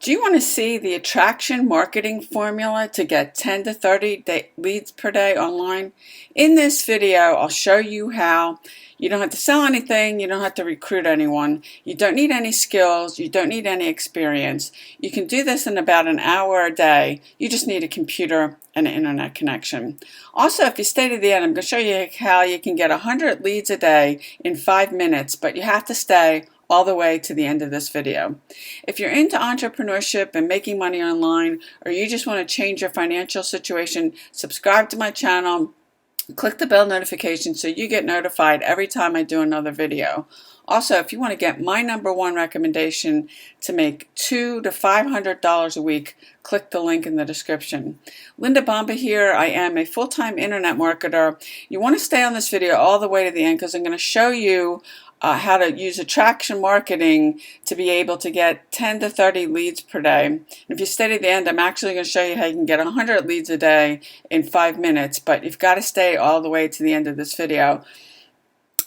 Do you want to see the attraction marketing formula to get 10 to 30 leads per day online? In this video, I'll show you how. You don't have to sell anything, you don't have to recruit anyone, you don't need any skills, you don't need any experience. You can do this in about an hour a day. You just need a computer and an internet connection. Also, if you stay to the end, I'm going to show you how you can get 100 leads a day in 5 minutes, but you have to stay all the way to the end of this video. If you're into entrepreneurship and making money online, or you just want to change your financial situation, subscribe to my channel, click the bell notification so you get notified every time I do another video. Also, if you want to get my #1 recommendation to make $200 to $500 a week, click the link in the description. Bomba here. I am a full-time internet marketer. You want to stay on this video all the way to the end because I'm going to show you how to use attraction marketing to be able to get 10 to 30 leads per day. And if you stay to the end, I'm actually going to show you how you can get 100 leads a day in 5 minutes, but you've got to stay all the way to the end of this video.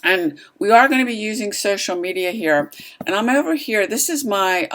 And we are going to be using social media here. And I'm over here. This is my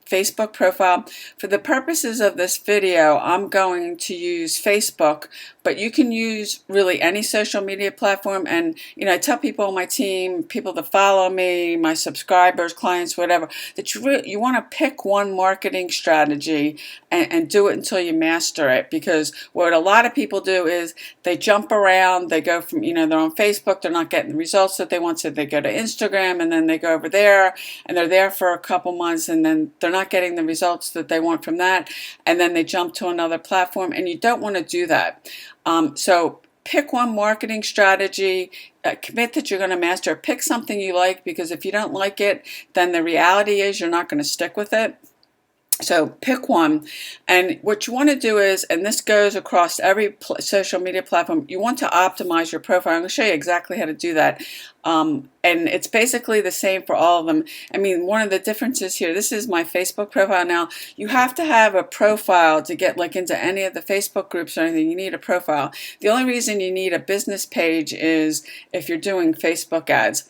Facebook profile. For the purposes of this video, I'm going to use Facebook, but you can use really any social media platform. And I tell people on my team, people that follow me, my subscribers, clients, whatever, that you want to pick one marketing strategy and do it until you master it. Because what a lot of people do is they jump around. They go from, they're on Facebook, they're not getting the results that they want, so they go to Instagram, and then they go over there, and they're there for a couple months, and then they're not getting the results that they want from that, and then they jump to another platform, and you don't want to do that. So pick one marketing strategy, commit that you're going to master it. Pick something you like, because if you don't like it, then the reality is you're not going to stick with it. So pick one, and what you want to do is, and this goes across every social media platform, you want to optimize your profile. I'm going to show you exactly how to do that. And it's basically the same for all of them. I mean, one of the differences here, this is my Facebook profile. Now, you have to have a profile to get into any of the Facebook groups or anything. You need a profile. The only reason you need a business page is if you're doing Facebook ads.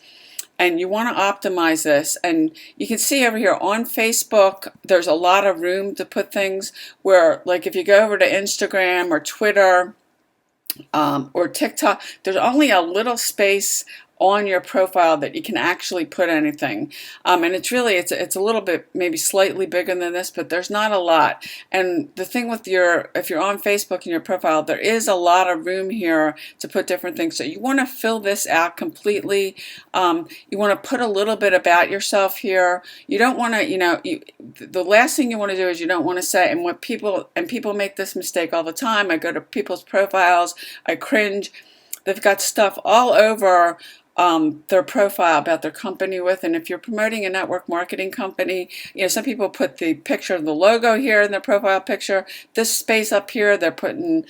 And you want to optimize this, and you can see over here on Facebook there's a lot of room to put things where, like, if you go over to Instagram or Twitter or TikTok, there's only a little space on your profile that you can actually put anything, and it's a little bit, maybe slightly bigger than this, but there's not a lot. And the thing with if you're on Facebook in your profile, there is a lot of room here to put different things. So you want to fill this out completely. You want to put a little bit about yourself here. You don't want to, the last thing you want to do is you don't want to say, and people make this mistake all the time. I go to people's profiles, I cringe. They've got stuff all over their profile about their company and if you're promoting a network marketing company, some people put the picture of the logo here in their profile picture. This space up here, they're putting,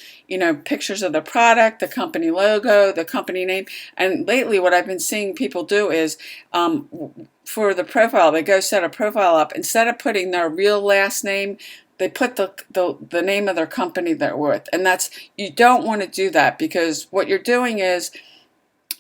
pictures of the product, the company logo, the company name. And lately what I've been seeing people do is, for the profile, they go set a profile up. Instead of putting their real last name, they put the name of their company they're with. And you don't want to do that, because what you're doing is,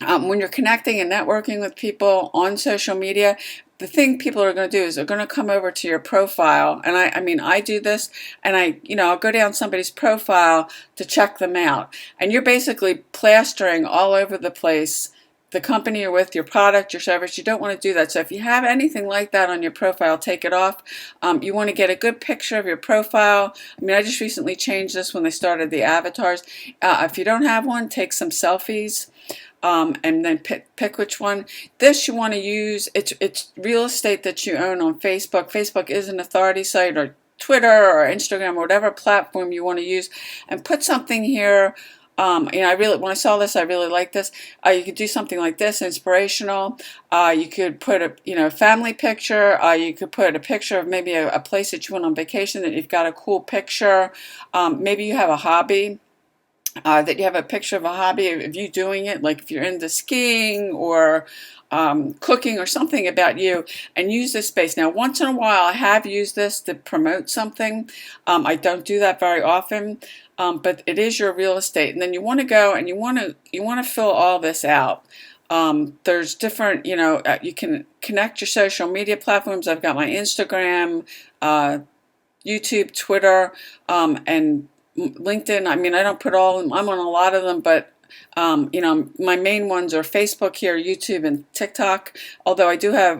when you're connecting and networking with people on social media, the thing people are going to do is they're going to come over to your profile. And I do this, and I'll go down somebody's profile to check them out. And you're basically plastering all over the place the company you're with, your product, your service. You don't want to do that. So if you have anything like that on your profile, take it off. You want to get a good picture of your profile. I just recently changed this when they started the avatars. If you don't have one, take some selfies. And then pick which one. This you want to use, it's real estate that you own on Facebook. Facebook is an authority site, or Twitter or Instagram or whatever platform you want to use, and put something here. When I saw this, I really liked this. You could do something like this, inspirational. You could put a family picture. You could put a picture of maybe a place that you went on vacation, that you've got a cool picture. Maybe you have a hobby. That you have a picture of a hobby of you doing it, like if you're into skiing or cooking or something about you, and use this space. Now, once in a while, I have used this to promote something. I don't do that very often, but it is your real estate. And then you want to go and you want to fill all this out. There's different, you can connect your social media platforms. I've got my Instagram, YouTube, Twitter, and LinkedIn. I mean, I don't put all of them. I'm on a lot of them, but my main ones are Facebook here, YouTube, and TikTok. Although I do have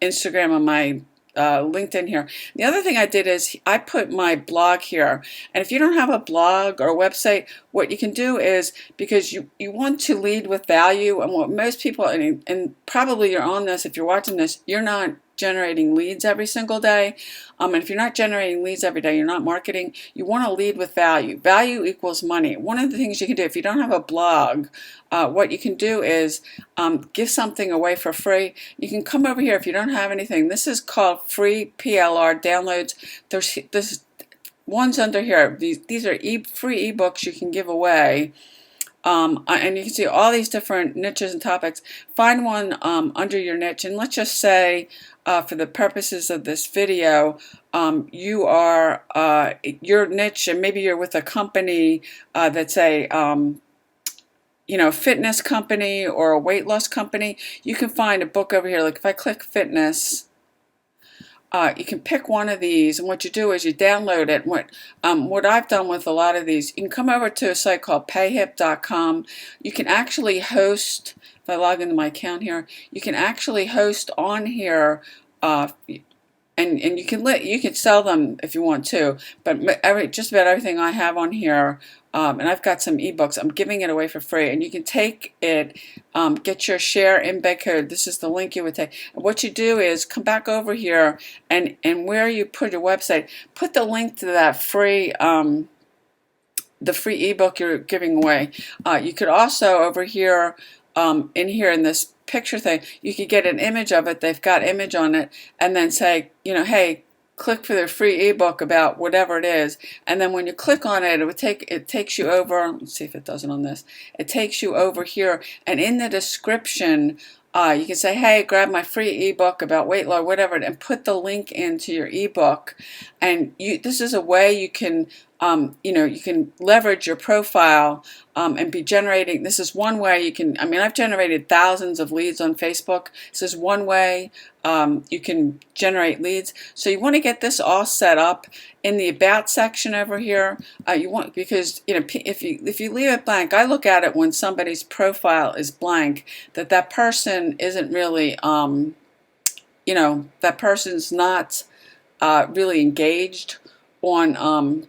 Instagram on my LinkedIn here. The other thing I did is I put my blog here. And if you don't have a blog or a website, what you can do is, because you want to lead with value, and what most people, and probably you're on this, if you're watching this, you're not generating leads every single day. And if you're not generating leads every day, you're not marketing, you want to lead with value. Value equals money. One of the things you can do if you don't have a blog, what you can do is give something away for free. You can come over here if you don't have anything. This is called free PLR downloads. There's ones under here. These are free ebooks you can give away. And you can see all these different niches and topics. Find one under your niche, and let's just say, for the purposes of this video, you are your niche, and maybe you're with a company that's a fitness company or a weight loss company. You can find a book over here. Like if I click fitness, you can pick one of these, and what you do is you download it. What I've done with a lot of these, you can come over to a site called payhip.com. You can actually host, if I log into my account here, you can actually host on here, and you can sell them if you want to, but just about everything I have on here, and I've got some ebooks, I'm giving it away for free, and you can take it, get your share embed code. This is the link you would take. And what you do is come back over here, and where you put your website, put the link to that free the free ebook you're giving away. You could also over here, in this picture thing, you could get an image of it. They've got image on it, and then say, hey, click for their free ebook about whatever it is. And then when you click on it, it takes you over. Let's see if it does it on this. It takes you over here, and in the description, you can say, hey, grab my free ebook about weight loss, whatever, and put the link into your ebook. And this is a way you can, you can leverage your profile and be generating. This is one way you can, I've generated thousands of leads on Facebook. This is one way you can generate leads. So you want to get this all set up in the about section over here. Because if you leave it blank, I look at it when somebody's profile is blank, that person isn't really, that person's not really engaged on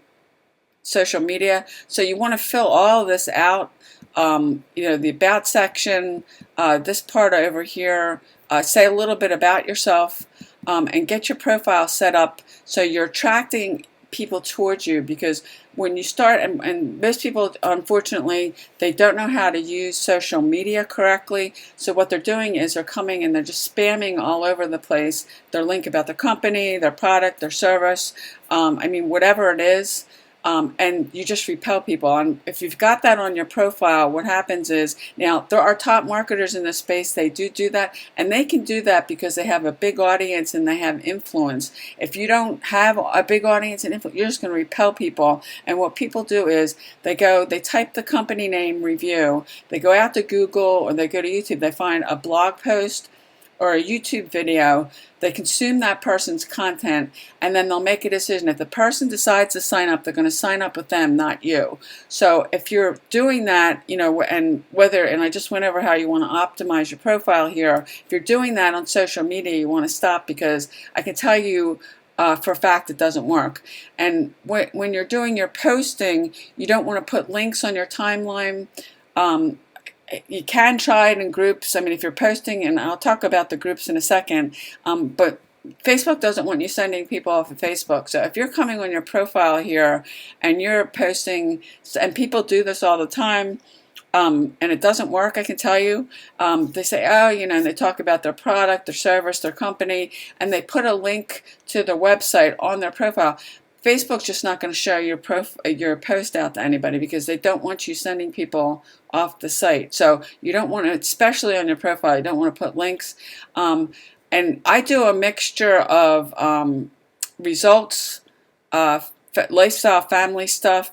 social media. So you want to fill all this out. The about section, this part over here, say a little bit about yourself, and get your profile set up so you're attracting people towards you. Because when you start, and most people, unfortunately, they don't know how to use social media correctly. So what they're doing is they're coming and they're just spamming all over the place their link about their company, their product, their service, whatever it is. And you just repel people. And if you've got that on your profile, what happens is, now there are top marketers in this space, they do that, and they can do that because they have a big audience and they have influence. If you don't have a big audience and influence, you're just going to repel people. And what people do is they type the company name review, they go out to Google or they go to YouTube, they find a blog post or a YouTube video, they consume that person's content, and then they'll make a decision. If the person decides to sign up, they're going to sign up with them, not you. So if you're doing that, and I just went over how you want to optimize your profile here. If you're doing that on social media, you want to stop, because I can tell you for a fact it doesn't work. And when you're doing your posting, you don't want to put links on your timeline. You can try it in groups. If you're posting, and I'll talk about the groups in a second, but Facebook doesn't want you sending people off of Facebook. So if you're coming on your profile here and you're posting, and people do this all the time, and it doesn't work, I can tell you. They say, and they talk about their product, their service, their company, and they put a link to their website on their profile. Facebook's just not going to show your post out to anybody, because they don't want you sending people off the site. So you don't want to, especially on your profile, you don't want to put links. And I do a mixture of results, lifestyle, family stuff,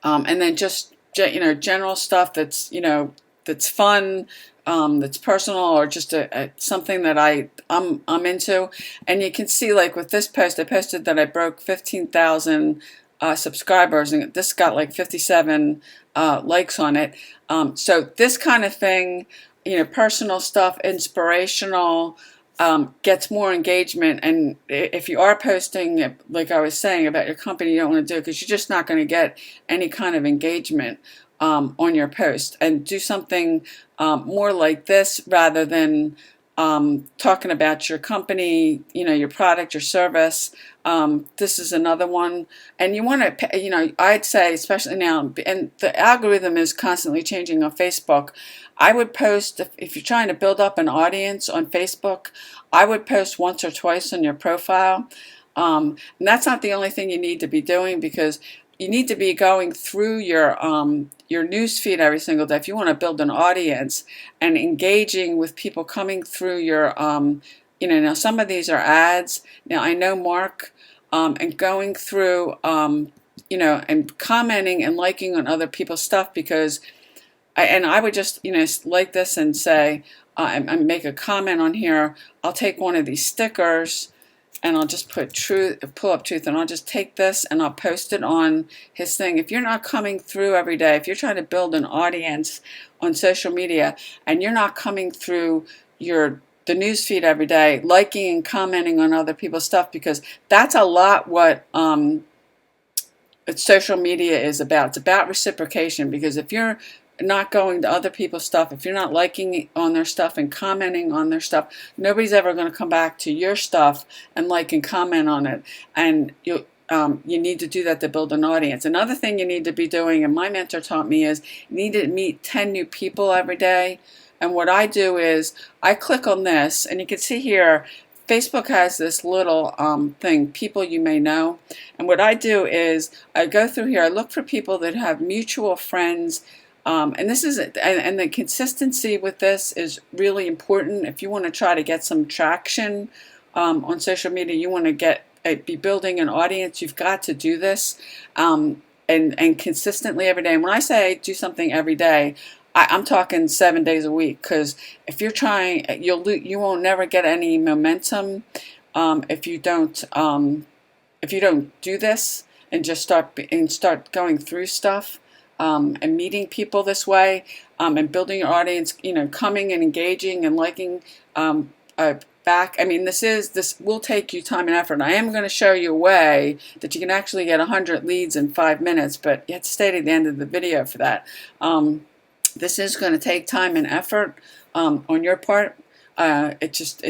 and then just general stuff that's that's fun, that's personal, or just something that I'm into. And you can see, like with this post, I posted that I broke 15,000 subscribers, and this got like 57 likes on it. So this kind of thing, personal stuff, inspirational, gets more engagement. And if you are posting, like I was saying about your company, you don't want to do it because you're just not going to get any kind of engagement on your post. And do something more like this rather than talking about your company, your product, your service. This is another one. And you want to, I'd say, especially now, and the algorithm is constantly changing on Facebook. I would post, if you're trying to build up an audience on Facebook, I would post once or twice on your profile. And that's not the only thing you need to be doing, because you need to be going through your news feed every single day if you want to build an audience and engaging with people coming through your, now some of these are ads. Now I know Mark, and going through, and commenting and liking on other people's stuff, because I would just, like this and say, and make a comment on here. I'll take one of these stickers and I'll just put pull up truth, and I'll just take this and I'll post it on his thing. If you're not coming through every day, if you're trying to build an audience on social media and you're not coming through the news feed every day, liking and commenting on other people's stuff, because that's a lot what social media is about. It's about reciprocation, because if you're not going to other people's stuff, if you're not liking on their stuff and commenting on their stuff, nobody's ever going to come back to your stuff and like and comment on it. And you need to do that to build an audience. Another thing you need to be doing, and my mentor taught me, is you need to meet 10 new people every day. And what I do is I click on this, and you can see here, Facebook has this little thing, people you may know. And what I do is I go through here, I look for people that have mutual friends. And this is, and the consistency with this is really important. If you want to try to get some traction on social media, you want to be building an audience, you've got to do this and consistently every day. And when I say do something every day, I'm talking 7 days a week, because if you're trying, you won't never get any momentum if you don't do this and just start going through stuff. And meeting people this way, and building your audience, coming and engaging and liking back. I mean, this will take you time and effort. And I am going to show you a way that you can actually get 100 leads in 5 minutes, but you have to stay to the end of the video for that. This is going to take time and effort on your part. It's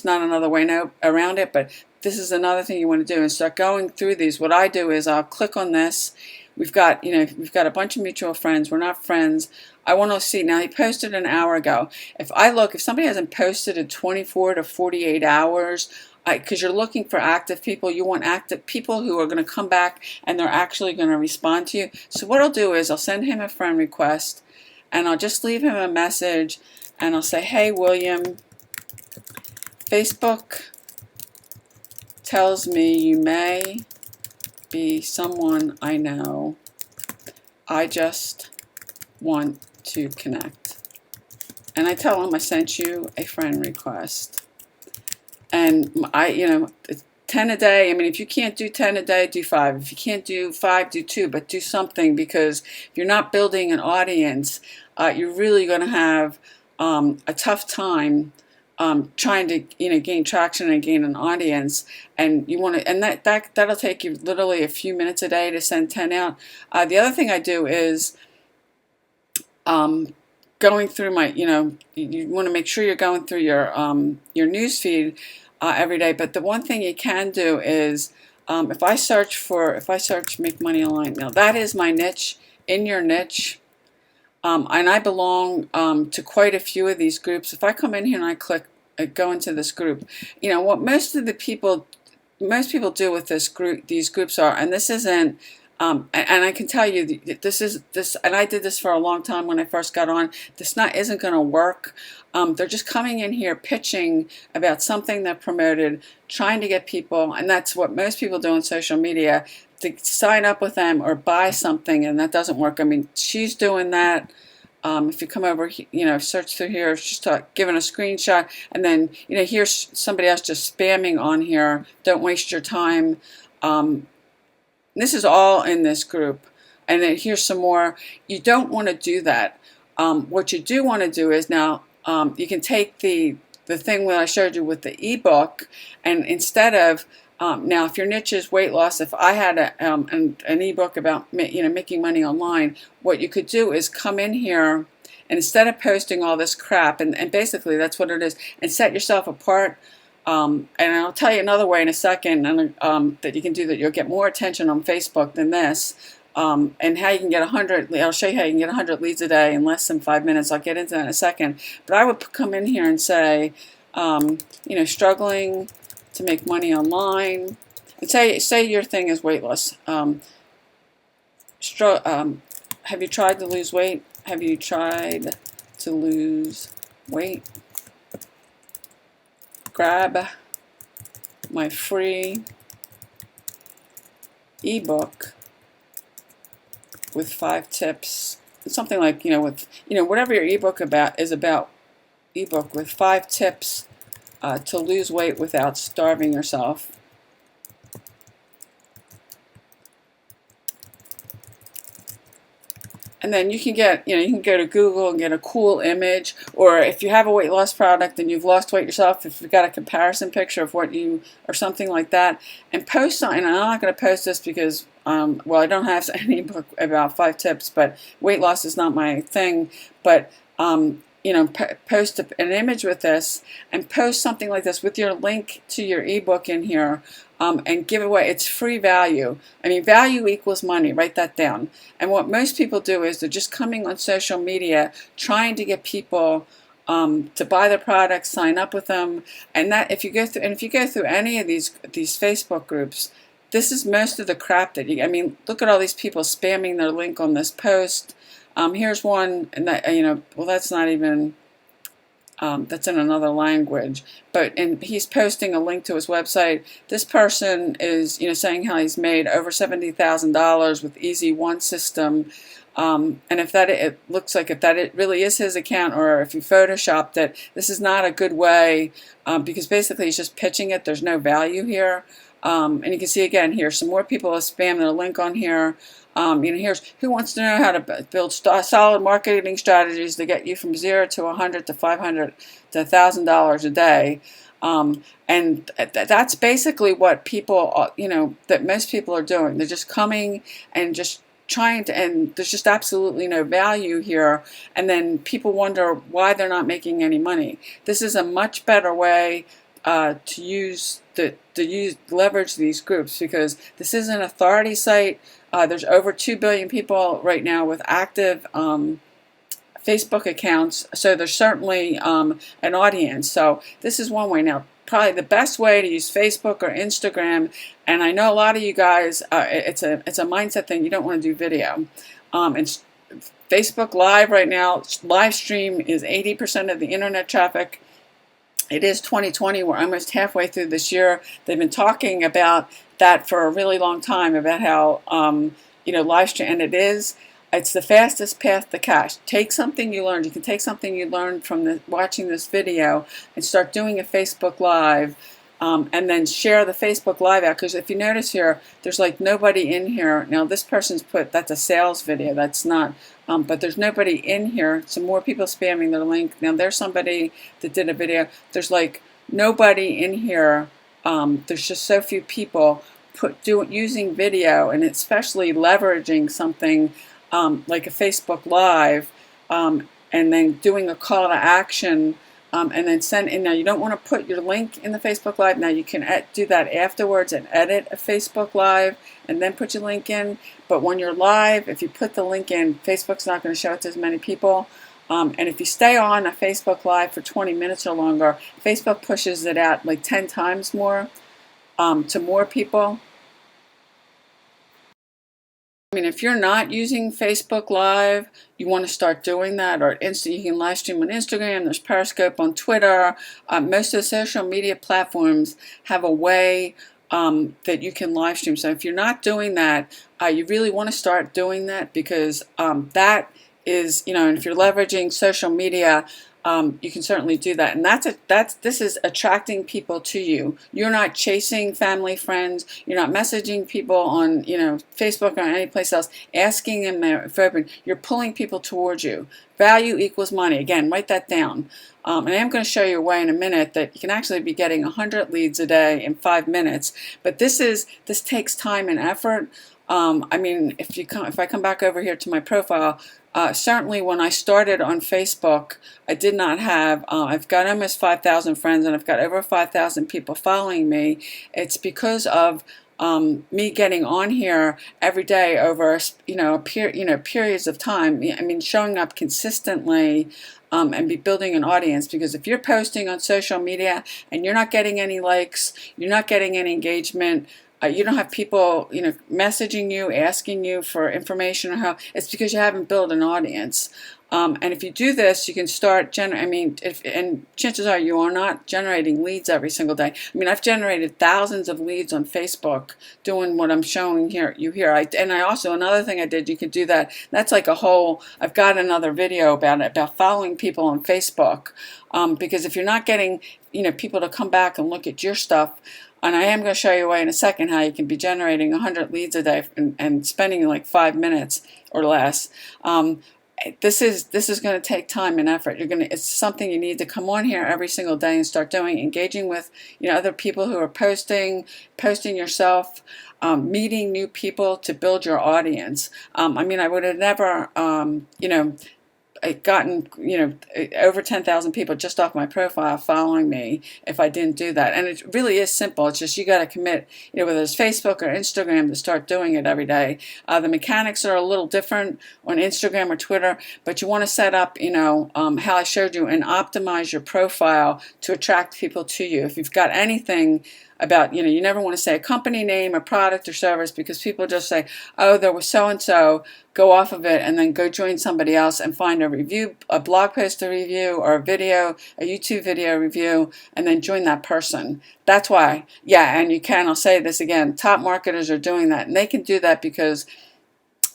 not another way around it, but this is another thing you want to do, and start going through these. What I do is I'll click on this. We've got a bunch of mutual friends. We're not friends. I want to see, now he posted an hour ago. If somebody hasn't posted in 24 to 48 hours, because you're looking for active people, you want active people who are going to come back and they're actually going to respond to you. So what I'll do is I'll send him a friend request, and I'll just leave him a message, and I'll say, hey, William, Facebook tells me you may be someone I know. I just want to connect. And I tell him I sent you a friend request. And 10 a day. I mean, if you can't do 10 a day, do 5. If you can't do 5, do 2, but do something, because if you're not building an audience, you're really going to have a tough time trying to gain traction and gain an audience. And you want to, and that'll take you literally a few minutes a day to send 10 out. The other thing I do is going through my, you want to make sure you're going through your news feed every day. But the one thing you can do is if I search make money online, now that is my niche. In your niche. And I belong to quite a few of these groups. If I come in here and I click go into this group, what most people do with these groups are, and this isn't, and I can tell you this, and I did this for a long time when I first got on. This isn't going to work. They're just coming in here pitching about something they're promoted, trying to get people, and that's what most people do on social media, to sign up with them or buy something, and that doesn't work. I mean, she's doing that. If you come over, search through here, just giving a screenshot, and then, here's somebody else just spamming on here. Don't waste your time. This is all in this group. And then here's some more. You don't want to do that. What you do want to do is now you can take the thing that I showed you with the ebook, and instead of now, if your niche is weight loss, if I had an ebook about making money online, what you could do is come in here, and instead of posting all this crap, and basically that's what it is, and set yourself apart. And I'll tell you another way in a second that you can do that. You'll get more attention on Facebook than this. And how you can get 100, I'll show you how you can get 100 leads a day in less than 5 minutes. I'll get into that in a second. But I would come in here and say, struggling to make money online. And say your thing is weight loss. Have you tried to lose weight? Have you tried to lose weight? Grab my free ebook with 5 tips, something like, whatever your ebook is about, ebook with 5 tips to lose weight without starving yourself. And then you can get, you can go to Google and get a cool image, or if you have a weight loss product and you've lost weight yourself, if you've got a comparison picture of what you, or something like that, and post something. And I'm not going to post this because, well, I don't have any book about 5 tips, but weight loss is not my thing. But post an image with this, and post something like this with your link to your ebook in here, and give away. It's free value. I mean, value equals money. Write that down. And what most people do is they're just coming on social media trying to get people to buy their products, sign up with them, and that if you go through any of these Facebook groups, this is most of the crap that I mean, look at all these people spamming their link on this post. Here's one, and that well, that's not even. That's in another language, and he's posting a link to his website. This person is, saying how he's made over $70,000 with Easy One system, and if that it looks like it really is his account, or if you photoshopped it, this is not a good way, because basically he's just pitching it. There's no value here, and you can see again here some more people have spammed their link on here. Here's who wants to know how to build solid marketing strategies to get you from 0 to 100 to 500 to $1,000 a day. And that's basically what people, that most people are doing. They're just coming and just trying to, and there's just absolutely no value here. And then people wonder why they're not making any money. This is a much better way to leverage these groups, because this is an authority site. There's over 2 billion people right now with active Facebook accounts, so there's certainly an audience. So this is one way. Now, probably the best way to use Facebook or Instagram, and I know a lot of you guys, it's a mindset thing. You don't want to do video. It's Facebook Live right now. Live stream is 80% of the internet traffic. It is 2020. We're almost halfway through this year. They've been talking about that for a really long time, about how live stream, and it's the fastest path to cash. Take something you learned. You can take something you learned from watching this video and start doing a Facebook Live, and then share the Facebook Live out. Because if you notice here, there's like nobody in here. Now this person's that's a sales video. That's not. But there's nobody in here. Some more people spamming their link. Now there's somebody that did a video. There's like nobody in here. There's just so few people using video, and especially leveraging something like a Facebook Live, and then doing a call to action, and then send in. Now you don't want to put your link in the Facebook Live. Now you can do that afterwards and edit a Facebook Live and then put your link in. But when you're live, if you put the link in, Facebook's not going to show it to as many people. And if you stay on a Facebook Live for 20 minutes or longer, Facebook pushes it out like 10 times more to more people. I mean, if you're not using Facebook Live, you want to start doing that, or you can live stream on Instagram. There's Periscope on Twitter. Most of the social media platforms have a way that you can live stream. So if you're not doing that, you really want to start doing that, because that is, and if you're leveraging social media, you can certainly do that. And this is attracting people to you. You're not chasing family, friends. You're not messaging people on, Facebook or any place else, asking them if open. You're pulling people towards you. Value equals money. Again, write that down. And I am going to show you a way in a minute that you can actually be getting 100 leads a day in 5 minutes. But this takes time and effort. I mean, if I come back over here to my profile, certainly when I started on Facebook, I did not have, I've got almost 5,000 friends and I've got over 5,000 people following me. It's because of me getting on here every day over, periods of time. I mean, showing up consistently and be building an audience. Because if you're posting on social media and you're not getting any likes, you're not getting any engagement, you don't have people, messaging you, asking you for information or how, it's because you haven't built an audience. And if you do this, you can start and chances are you are not generating leads every single day. I mean, I've generated thousands of leads on Facebook doing what I'm showing you here. And I also, another thing I did, you could do that. That's like I've got another video about it, about following people on Facebook. Because if you're not getting, people to come back and look at your stuff, and I am going to show you a way in a second how you can be generating 100 leads a day and spending like 5 minutes or less. This is going to take time and effort. It's something you need to come on here every single day and start doing, engaging with other people who are posting yourself, meeting new people to build your audience. I mean, I would have never gotten over 10,000 people just off my profile following me if I didn't do that. And it really is simple. It's just you got to commit, whether it's Facebook or Instagram, to start doing it every day. The mechanics are a little different on Instagram or Twitter, but you want to set up, how I showed you, and optimize your profile to attract people to you. If you've got anything about, you never want to say a company name, a product or service, because people just say, oh, there was so-and-so, go off of it and then go join somebody else and find a blog post to review, or a YouTube video review, and then join that person. That's why, and I'll say this again, top marketers are doing that, and they can do that because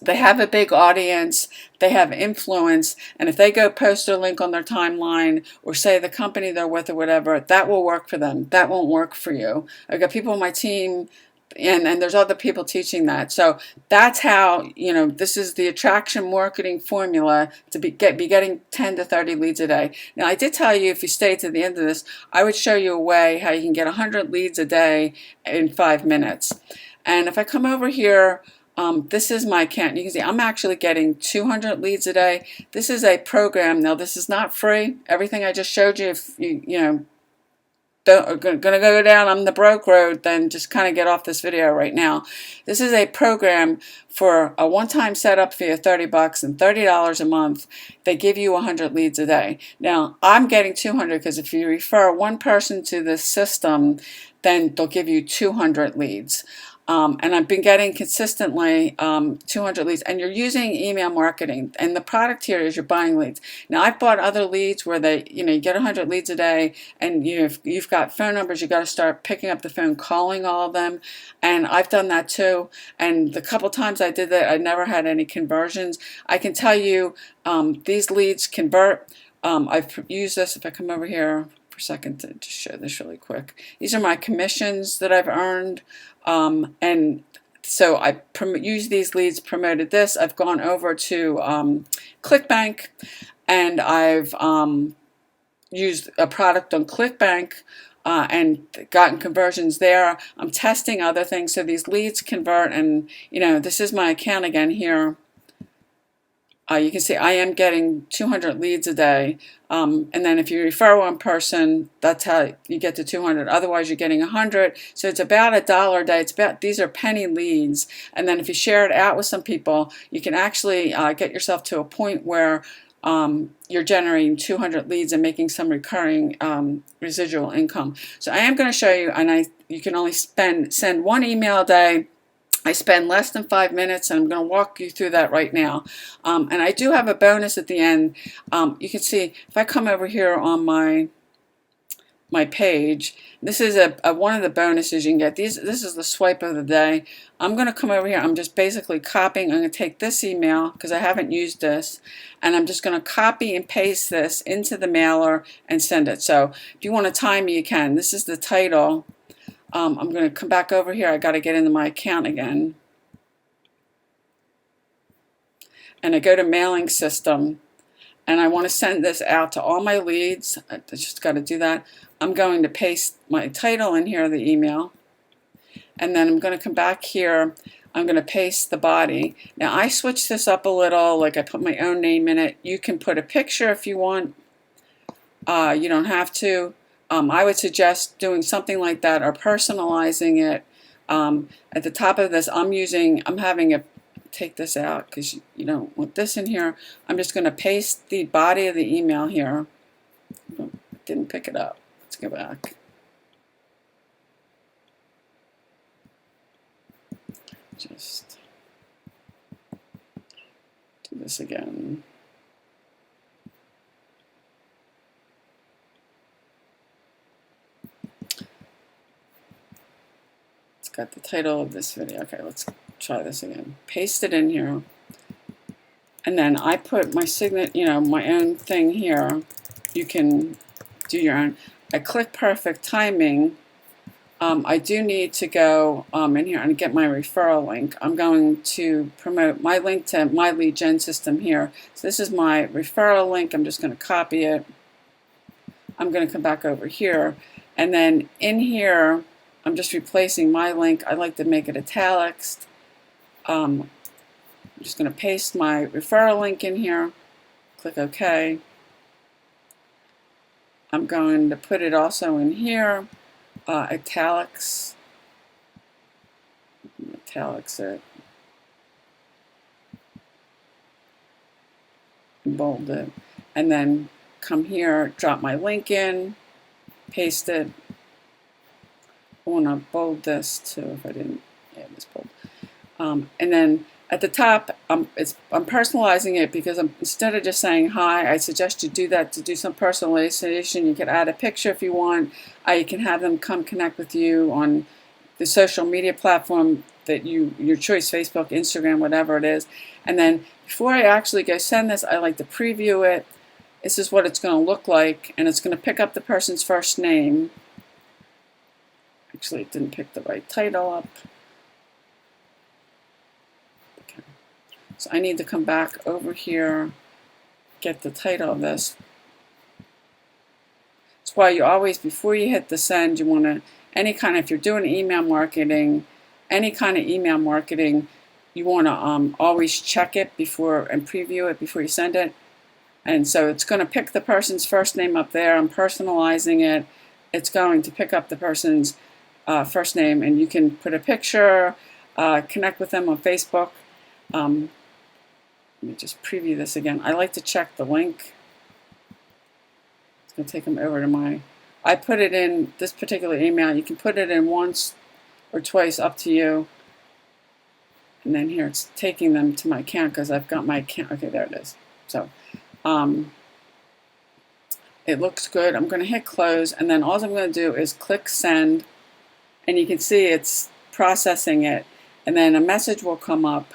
they have a big audience, they have influence, and if they go post a link on their timeline or say the company they're with or whatever, that will work for them. That won't work for you. I've got people on my team, and there's other people teaching that. So that's how, this is the attraction marketing formula to be getting 10 to 30 leads a day. Now, I did tell you, if you stay to the end of this, I would show you a way how you can get 100 leads a day in 5 minutes. And if I come over here, this is my account. You can see I'm actually getting 200 leads a day. This is a program. Now, this is not free. Everything I just showed you, if you going to go down on the broke road, then just kind of get off this video right now. This is a program for a one-time setup fee of $30 and $30 a month. They give you 100 leads a day. Now, I'm getting 200 because if you refer one person to this system, then they'll give you 200 leads. And I've been getting consistently 200 leads, and you're using email marketing, and the product here is you're buying leads. Now, I've bought other leads where you get 100 leads a day, and you've got phone numbers. You got to start picking up the phone, calling all of them, and I've done that too. And the couple times I did that, I never had any conversions. I can tell you these leads convert. I've used this. If I come over here for a second to just show this really quick, these are my commissions that I've earned. And so I used these leads, promoted this. I've gone over to ClickBank, and I've used a product on ClickBank and gotten conversions there. I'm testing other things, so these leads convert. And this is my account again here. You can see I am getting 200 leads a day. And then if you refer one person, that's how you get to 200. Otherwise, you're getting 100. So it's about $1 a day. These are penny leads. And then if you share it out with some people, you can actually get yourself to a point where you're generating 200 leads and making some recurring residual income. So I am going to show you, and you can only send one email a day. I spend less than 5 minutes, and I'm going to walk you through that right now. And I do have a bonus at the end. You can see if I come over here on my my page. This is a one of the bonuses you can get. This is the swipe of the day. I'm going to come over here. I'm just basically copying. I'm going to take this email because I haven't used this, and I'm just going to copy and paste this into the mailer and send it. So if you want to time me, you can. This is the title. I'm going to come back over here. I got to get into my account again, and I go to mailing system. And I want to send this out to all my leads. I just got to do that. I'm going to paste my title in here, the email. And then I'm going to come back here. I'm going to paste the body. Now I switched this up a little, like I put my own name in it. You can put a picture if you want. You don't have to. I would suggest doing something like that or personalizing it. At the top of this, I'm having a take this out because you don't want this in here. I'm just going to paste the body of the email here. Oh, didn't pick it up. Let's go back. Just do this again. It's got the title of this video. Okay, let's try this again. Paste it in here, and then I put my signature, my own thing here. You can do your own. I click perfect timing. I do need to go in here and get my referral link. I'm going to promote my link to my lead gen system here. So this is my referral link. I'm just going to copy it. I'm going to come back over here, and then in here I'm just replacing my link. I like to make it italics. I'm just going to paste my referral link in here, click OK. I'm going to put it also in here, italics it, bold it, and then come here, drop my link in, paste it. I want to bold this too if I didn't, yeah, this bold. And then at the top, I'm personalizing it because instead of just saying hi, I suggest you do that to do some personalization. You can add a picture if you want. You can have them come connect with you on the social media platform that your choice, Facebook, Instagram, whatever it is. And then before I actually go send this, I like to preview it. This is what it's going to look like, and it's going to pick up the person's first name. Actually, it didn't pick the right title up. So I need to come back over here, get the title of this. That's why you always, before you hit the send, you want to, if you're doing email marketing, any kind of email marketing, you want to always check it before and preview it before you send it. And so it's going to pick the person's first name up there. I'm personalizing it. It's going to pick up the person's first name, and you can put a picture, connect with them on Facebook. Let me just preview this again. I like to check the link. It's going to take them over to I put it in this particular email. You can put it in once or twice, up to you. And then here it's taking them to my account because I've got my account. Okay, there it is. So it looks good. I'm going to hit close, and then all I'm going to do is click send, and you can see it's processing it, and then a message will come up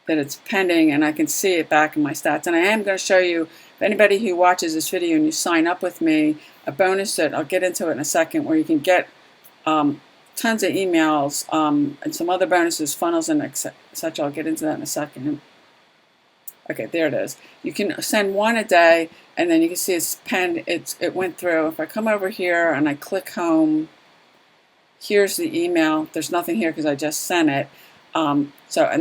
that it's pending, and I can see it back in my stats. And I am going to show you, if anybody who watches this video and you sign up with me, a bonus that I'll get into it in a second, where you can get tons of emails and some other bonuses, funnels, and etc. I'll get into that in a second. Okay, there it is. You can send one a day, and then you can see it's penned. It went through. If I come over here and I click home, here's the email. There's nothing here because I just sent it. And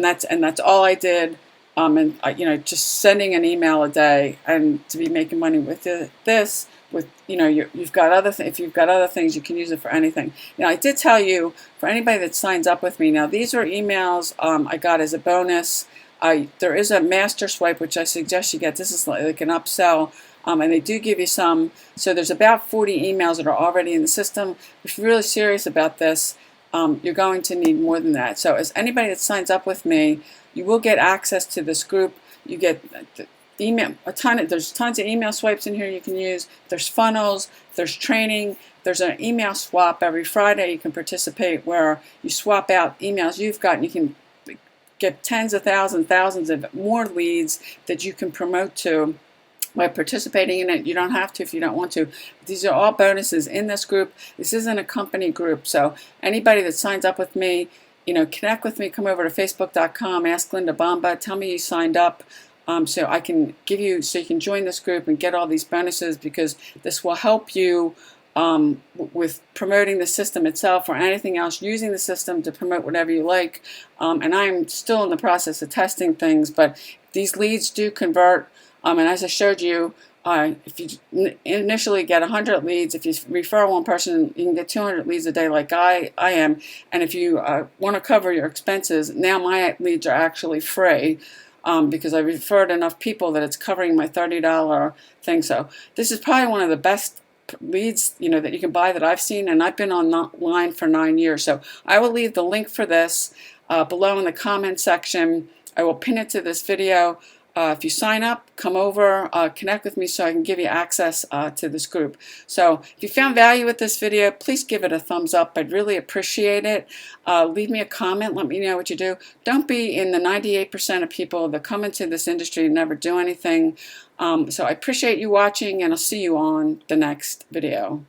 that's all I did. Just sending an email a day, and to be making money with this. With you've got other if you've got other things, you can use it for anything. Now I did tell you, for anybody that signs up with me. Now these are emails I got as a bonus. There is a master swipe, which I suggest you get. This is like an upsell, and they do give you some. So there's about 40 emails that are already in the system. If you're really serious about this, you're going to need more than that. So as anybody that signs up with me, you will get access to this group. You get email, there's tons of email swipes in here you can use. There's funnels, there's training, there's an email swap every Friday you can participate where you swap out emails you've got and you can get tens of thousands of more leads that you can promote to by participating in it. You don't have to if you don't want to. These are all bonuses in this group. This isn't a company group, so anybody that signs up with me, connect with me, come over to facebook.com, ask Linda Bomba, tell me you signed up, so I can so you can join this group and get all these bonuses, because this will help you with promoting the system itself or anything else, using the system to promote whatever you like. And I'm still in the process of testing things, but these leads do convert. And as I showed you, if you initially get 100 leads, if you refer one person, you can get 200 leads a day like I am. And if you want to cover your expenses, now my leads are actually free because I referred enough people that it's covering my $30 thing. So this is probably one of the best leads that you can buy that I've seen, and I've been online for 9 years. So I will leave the link for this below in the comment section. I will pin it to this video. If you sign up, come over, connect with me so I can give you access to this group. So if you found value with this video, please give it a thumbs up. I'd really appreciate it. Leave me a comment. Let me know what you do. Don't be in the 98% of people that come into this industry and never do anything. So I appreciate you watching, and I'll see you on the next video.